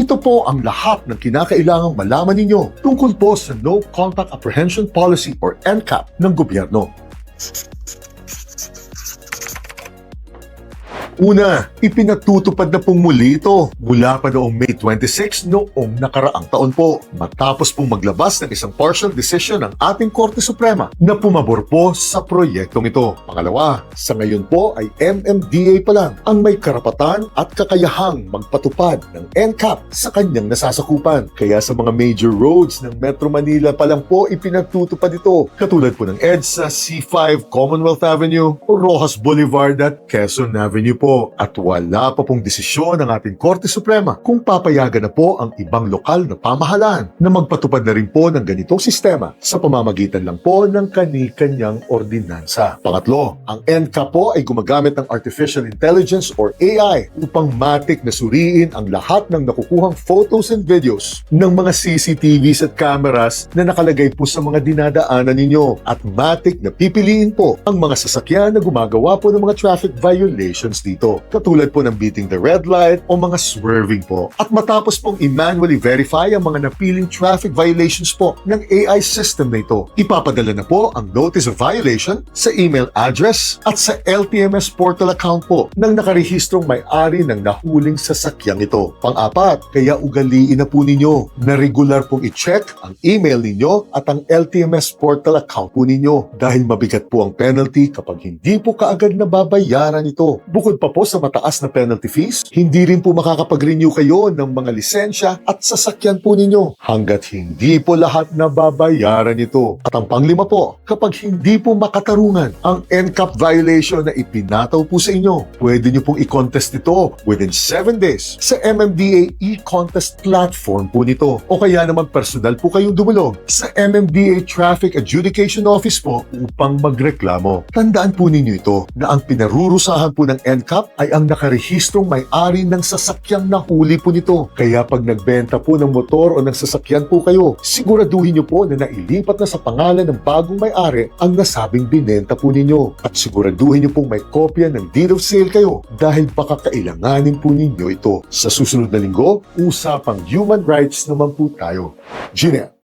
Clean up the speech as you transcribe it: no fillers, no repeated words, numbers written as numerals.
Ito po ang lahat ng kinakailangang malaman ninyo tungkol po sa No Contact Apprehension Policy or NCAP ng gobyerno. Una, ipinatutupad na pong muli ito mula pa noong May 26 noong nakaraang taon po. Matapos pong maglabas ng isang partial decision ng ating Korte Suprema na pumabor po sa proyektong ito. Pangalawa, sa ngayon po ay MMDA pa lang ang may karapatan at kakayahang magpatupad ng NCAP sa kanyang nasasakupan. Kaya sa mga major roads ng Metro Manila pa lang po ipinatutupad ito. Katulad po ng EDSA, C5, Commonwealth Avenue, Rojas Boulevard at Quezon Avenue po. At wala pa pong desisyon ng ating Korte Suprema kung papayagan na po ang ibang lokal na pamahalaan na magpatupad na rin po ng ganitong sistema sa pamamagitan lang po ng kani-kanyang ordinansa. Pangatlo, ang NCAP po ay gumagamit ng Artificial Intelligence or AI upang matik na suriin ang lahat ng nakukuhang photos and videos ng mga CCTVs at cameras na nakalagay po sa mga dinadaanan ninyo at matik na pipiliin po ang mga sasakyan na gumagawa po ng mga traffic violations dito. Katulad po ng beating the red light o mga swerving po. At matapos pong i-manually verify ang mga napiling traffic violations po ng AI system na ito, ipapadala na po ang notice of violation sa email address at sa LTMS portal account po ng nakarehistrong may-ari ng nahuling sasakyang ito. Pang-apat, kaya ugaliin na po ninyo na regular pong i-check ang email ninyo at ang LTMS portal account po ninyo dahil mabigat po ang penalty kapag hindi po kaagad nababayaran ito. Bukod pa po sa mataas na penalty fees, hindi rin po makakapag-renew kayo ng mga lisensya at sasakyan po ninyo hanggat hindi po lahat nababayaran ito. At ang panglima po, kapag hindi po makatarungan ang NCAP violation na ipinataw po sa inyo, pwede nyo pong i-contest ito within 7 days sa MMDA e-contest platform po nito. O kaya naman personal po kayong dumulog sa MMDA Traffic Adjudication Office po upang magreklamo. Tandaan po ninyo ito na ang pinarurusahan po ng NCAP ay ang nakarehistrong may-ari ng sasakyang nahuli po nito. Kaya pag nagbenta po ng motor o ng sasakyan po kayo, siguraduhin nyo po na nailipat na sa pangalan ng bagong may-ari ang nasabing binenta po ninyo. At siguraduhin nyo pong may kopya ng deed of sale kayo dahil baka kailanganin po ninyo ito. Sa susunod na linggo, usapang human rights naman po tayo. Gina.